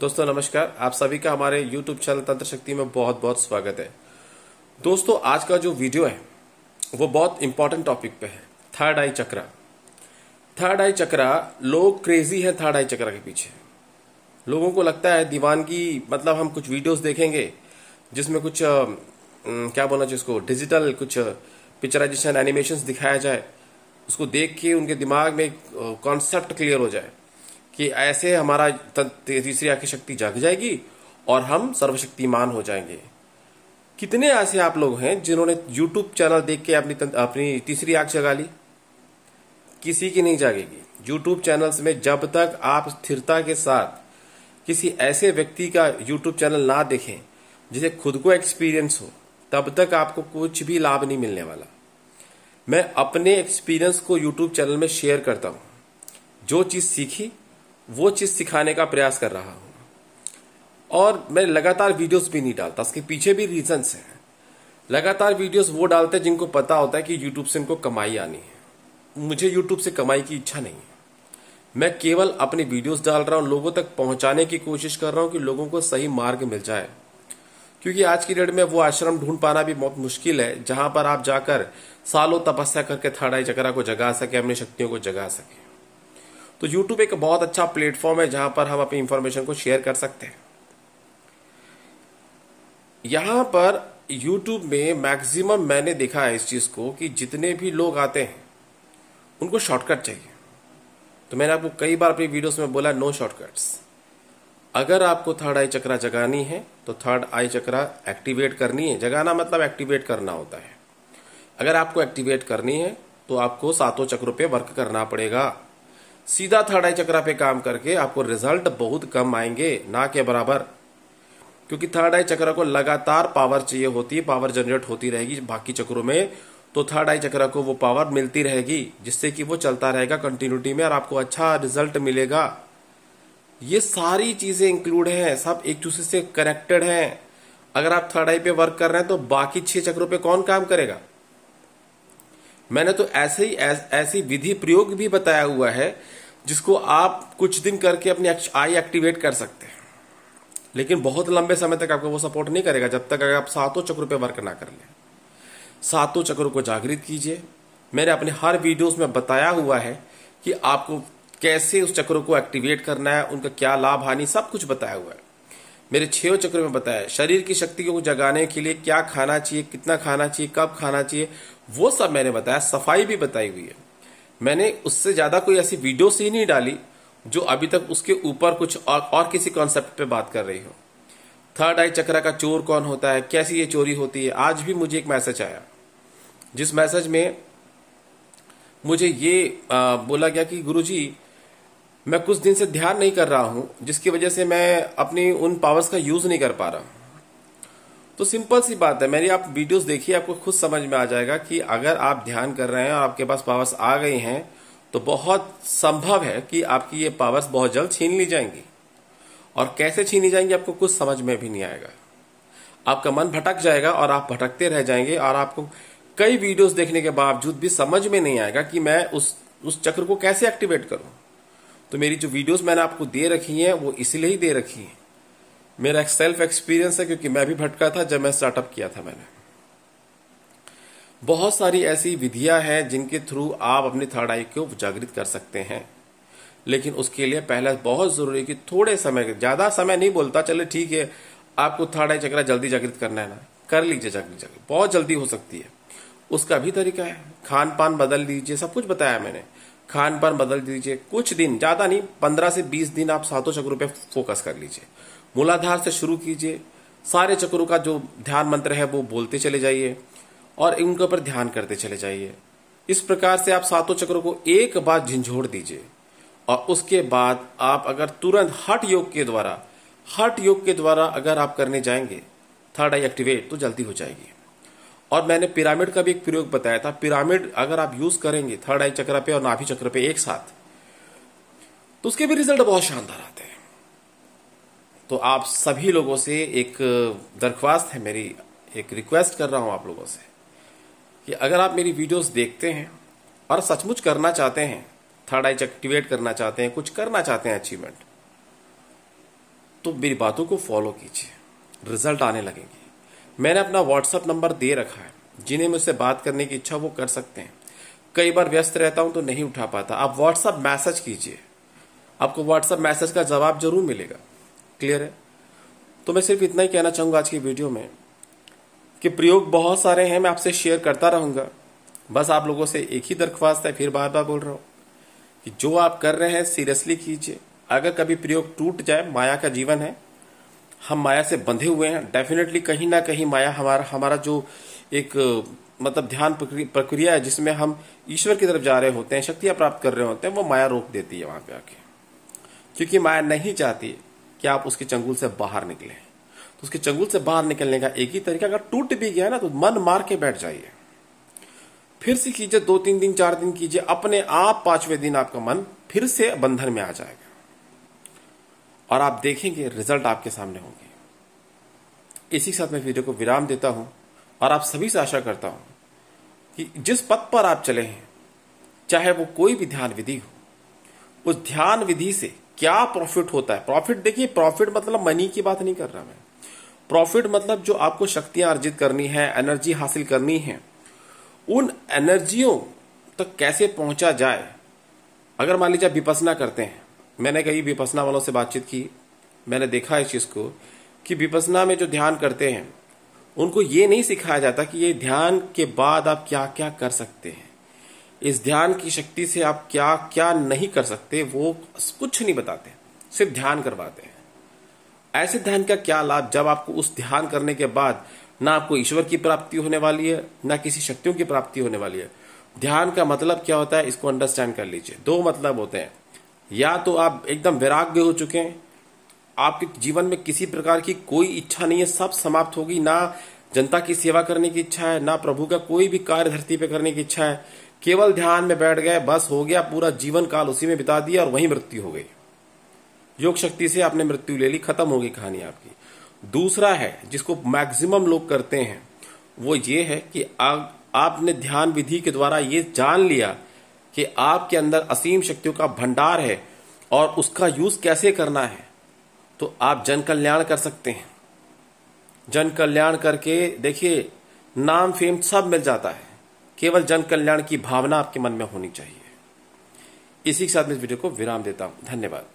दोस्तों नमस्कार। आप सभी का हमारे YouTube चैनल तंत्र शक्ति में बहुत बहुत स्वागत है। दोस्तों आज का जो वीडियो है वो बहुत इंपॉर्टेंट टॉपिक पे है, थर्ड आई चक्रा। थर्ड आई चक्रा, लोग क्रेजी है थर्ड आई चक्रा के पीछे। लोगों को लगता है दीवानगी, मतलब हम कुछ वीडियोस देखेंगे जिसमें कुछ क्या बोलना चाहिए उसको, डिजिटल कुछ पिक्चराइजेशन एनिमेशंस दिखाया जाए, उसको देख के उनके दिमाग में कॉन्सेप्ट क्लियर हो जाए कि ऐसे हमारा तीसरी आंख की शक्ति जाग जाएगी और हम सर्वशक्तिमान हो जाएंगे। कितने ऐसे आप लोग हैं जिन्होंने YouTube चैनल देख के अपनी तीसरी आंख जगा ली? किसी की नहीं जागेगी। YouTube चैनल्स में जब तक आप स्थिरता के साथ किसी ऐसे व्यक्ति का YouTube चैनल ना देखें जिसे खुद को एक्सपीरियंस हो, तब तक आपको कुछ भी लाभ नहीं मिलने वाला। मैं अपने एक्सपीरियंस को YouTube चैनल में शेयर करता हूं। जो चीज सीखी वो चीज सिखाने का प्रयास कर रहा हूं, और मैं लगातार वीडियोस भी नहीं डालता। इसके पीछे भी रीजंस हैं। लगातार वीडियोस वो डालते हैं जिनको पता होता है कि यूट्यूब से इनको कमाई आनी है। मुझे यूट्यूब से कमाई की इच्छा नहीं है। मैं केवल अपनी वीडियोस डाल रहा हूं, लोगों तक पहुंचाने की कोशिश कर रहा हूं कि लोगों को सही मार्ग मिल जाए। क्योंकि आज की डेट में वो आश्रम ढूंढ पाना भी बहुत मुश्किल है जहां पर आप जाकर सालों तपस्या करके थर्ड आई चक्रा को जगा सके, अपनी शक्तियों को जगा सके। तो YouTube एक बहुत अच्छा प्लेटफॉर्म है जहां पर हम अपनी इंफॉर्मेशन को शेयर कर सकते हैं। यहां पर YouTube में मैक्सिमम मैंने देखा है इस चीज को कि जितने भी लोग आते हैं उनको शॉर्टकट चाहिए। तो मैंने आपको कई बार अपनी वीडियोस में बोला, नो शॉर्टकट्स। अगर आपको थर्ड आई चक्रा जगानी है तो थर्ड आई चक्रा एक्टिवेट करनी है। जगाना मतलब एक्टिवेट करना होता है। अगर आपको एक्टिवेट करनी है तो आपको सातों चक्रों पे वर्क करना पड़ेगा। सीधा थर्ड आई चक्रा पे काम करके आपको रिजल्ट बहुत कम आएंगे, ना के बराबर। क्योंकि थर्ड आई चक्रा को लगातार पावर चाहिए होती है, पावर जनरेट होती रहेगी बाकी चक्रों में, तो थर्ड आई चक्रा को वो पावर मिलती रहेगी जिससे कि वो चलता रहेगा कंटिन्यूटी में और आपको अच्छा रिजल्ट मिलेगा। ये सारी चीजें इंक्लूड हैं, सब एक दूसरे से कनेक्टेड हैं। अगर आप थर्ड आई पे वर्क कर रहे हैं तो बाकी 6 चक्रों पे कौन काम करेगा? मैंने तो ऐसे ही ऐसी विधि प्रयोग भी बताया हुआ है जिसको आप कुछ दिन करके अपनी आई एक्टिवेट कर सकते हैं। लेकिन बहुत लंबे समय तक आपको वो सपोर्ट नहीं करेगा जब तक अगर आप सातों चक्रों पे वर्क ना कर लें। सातों चक्रों को जागृत कीजिए। मैंने अपने हर वीडियोस में बताया हुआ है कि आपको कैसे उस चक्रों को एक्टिवेट करना है, उनका क्या लाभ हानि, सब कुछ बताया हुआ है। मेरे 6 चक्रों में बताया शरीर की शक्ति को जगाने के लिए क्या खाना चाहिए, कितना खाना चाहिए, कब खाना चाहिए, वो सब मैंने बताया। सफाई भी बताई हुई है। मैंने उससे ज्यादा कोई ऐसी वीडियो ही नहीं डाली जो अभी तक उसके ऊपर कुछ और किसी कॉन्सेप्ट पे बात कर रही हो। थर्ड आई चक्रा का चोर कौन होता है, कैसी ये चोरी होती है। आज भी मुझे एक मैसेज आया जिस मैसेज में मुझे ये बोला गया कि गुरुजी मैं कुछ दिन से ध्यान नहीं कर रहा हूं जिसकी वजह से मैं अपनी उन पावर्स का यूज नहीं कर पा रहा। तो सिंपल सी बात है, मेरी आप वीडियोस देखिए, आपको खुद समझ में आ जाएगा कि अगर आप ध्यान कर रहे हैं और आपके पास पावर्स आ गई हैं तो बहुत संभव है कि आपकी ये पावर्स बहुत जल्द छीन ली जाएंगी। और कैसे छीनी जाएंगी आपको कुछ समझ में भी नहीं आएगा। आपका मन भटक जाएगा और आप भटकते रह जाएंगे और आपको कई वीडियोस देखने के बावजूद भी समझ में नहीं आएगा कि मैं उस चक्र को कैसे एक्टिवेट करूं। तो मेरी जो वीडियोस मैंने आपको दे रखी हैं वो इसलिए ही दे रखी हैं। मेरा एक सेल्फ एक्सपीरियंस है, क्योंकि मैं भी भटका था जब मैं स्टार्टअप किया था। मैंने बहुत सारी ऐसी विधियां हैं जिनके थ्रू आप अपनी थर्ड आई को जागृत कर सकते हैं। लेकिन उसके लिए पहले बहुत जरूरी है कि थोड़े समय, ज्यादा समय नहीं बोलता, चले ठीक है आपको थर्ड आई चक्रा जल्दी जागृत करना है ना, कर लीजिए जागृत, बहुत जल्दी हो सकती है। उसका भी तरीका है। खान पान बदल लीजिए, सब कुछ बताया मैंने। खान पान बदल दीजिए, कुछ दिन, ज्यादा नहीं, 15 से 20 दिन आप सातों चक्रों पे फोकस कर लीजिए। मूलाधार से शुरू कीजिए। सारे चक्रों का जो ध्यान मंत्र है वो बोलते चले जाइए और उनके ऊपर ध्यान करते चले जाइए। इस प्रकार से आप सातों चक्रों को एक बार झंझोड़ दीजिए। और उसके बाद आप अगर तुरंत हठ योग के द्वारा अगर आप करने जाएंगे थर्ड आई एक्टिवेट, तो जल्दी हो जाएगी। और मैंने पिरामिड का भी एक प्रयोग बताया था। पिरामिड अगर आप यूज करेंगे थर्ड आई चक्र पे और नाभि चक्र पे एक साथ, तो उसके भी रिजल्ट बहुत शानदार आते हैं। तो आप सभी लोगों से एक दरख्वास्त है मेरी, एक रिक्वेस्ट कर रहा हूं आप लोगों से कि अगर आप मेरी वीडियोस देखते हैं और सचमुच करना चाहते हैं, थर्ड आई एक्टिवेट करना चाहते हैं, कुछ करना चाहते हैं अचीवमेंट, तो मेरी बातों को फॉलो कीजिए, रिजल्ट आने लगेंगे। मैंने अपना व्हाट्सएप नंबर दे रखा है, जिन्हें मुझसे बात करने की इच्छा वो कर सकते हैं। कई बार व्यस्त रहता हूं तो नहीं उठा पाता, आप व्हाट्सएप मैसेज कीजिए, आपको व्हाट्सएप मैसेज का जवाब जरूर मिलेगा। क्लियर है? तो मैं सिर्फ इतना ही कहना चाहूंगा आज की वीडियो में कि प्रयोग बहुत सारे हैं, मैं आपसे शेयर करता रहूंगा। बस आप लोगों से एक ही दरख्वास्त है, फिर बार बार बोल रहा हूं कि जो आप कर रहे हैं सीरियसली कीजिए। अगर कभी प्रयोग टूट जाए, माया का जीवन है, हम माया से बंधे हुए हैं, डेफिनेटली कहीं ना कहीं माया हमारा जो एक मतलब ध्यान प्रक्रिया है जिसमें हम ईश्वर की तरफ जा रहे होते हैं, शक्तियां प्राप्त कर रहे होते हैं, वो माया रोक देती है वहां पे आके, क्योंकि माया नहीं चाहती कि आप उसके चंगुल से बाहर निकले। तो उसके चंगुल से बाहर निकलने का एक ही तरीका, अगर टूट भी गया ना तो मन मार के बैठ जाइए, फिर से कीजिए, 2-3 दिन 4 दिन कीजिए, अपने आप 5वें दिन आपका मन फिर से बंधन में आ जाएगा और आप देखेंगे रिजल्ट आपके सामने होंगे। इसी के साथ मैं वीडियो को विराम देता हूं और आप सभी से आशा करता हूं कि जिस पथ पर आप चले हैं, चाहे वो कोई भी ध्यान विधि हो, उस ध्यान विधि से क्या प्रॉफिट होता है। प्रॉफिट देखिए, प्रॉफिट मतलब मनी की बात नहीं कर रहा मैं। प्रॉफिट मतलब जो आपको शक्तियां अर्जित करनी है, एनर्जी हासिल करनी है, उन एनर्जियों तक कैसे पहुंचा जाए। अगर मान लीजिए आप विपसना करते हैं, मैंने कई विपसना वालों से बातचीत की, मैंने देखा इस चीज को कि विपसना में जो ध्यान करते हैं उनको ये नहीं सिखाया जाता कि ये ध्यान के बाद आप क्या क्या कर सकते हैं, इस ध्यान की शक्ति से आप क्या क्या नहीं कर सकते, वो कुछ नहीं बताते, सिर्फ ध्यान करवाते हैं। ऐसे ध्यान का क्या लाभ जब आपको उस ध्यान करने के बाद ना आपको ईश्वर की प्राप्ति होने वाली है, ना किसी शक्तियों की प्राप्ति होने वाली है। ध्यान का मतलब क्या होता है, इसको अंडरस्टैंड कर लीजिए। 2 मतलब होते हैं, या तो आप एकदम वैराग्य हो चुके हैं, आपके जीवन में किसी प्रकार की कोई इच्छा नहीं है, सब समाप्त होगी, ना जनता की सेवा करने की इच्छा है, ना प्रभु का कोई भी कार्य धरती पे करने की इच्छा है, केवल ध्यान में बैठ गए, बस हो गया, पूरा जीवन काल उसी में बिता दिया और वहीं मृत्यु हो गई। योग शक्ति से आपने मृत्यु ले ली, खत्म हो गई कहानी आपकी। दूसरा है जिसको मैक्सिमम लोग करते हैं, वो ये है कि आपने ध्यान विधि के द्वारा ये जान लिया कि आपके अंदर असीम शक्तियों का भंडार है और उसका यूज कैसे करना है, तो आप जन कल्याण कर सकते हैं। जन कल्याण करके देखिए, नाम फेम सब मिल जाता है, केवल जन कल्याण की भावना आपके मन में होनी चाहिए। इसी के साथ मैं इस वीडियो को विराम देता हूं। धन्यवाद।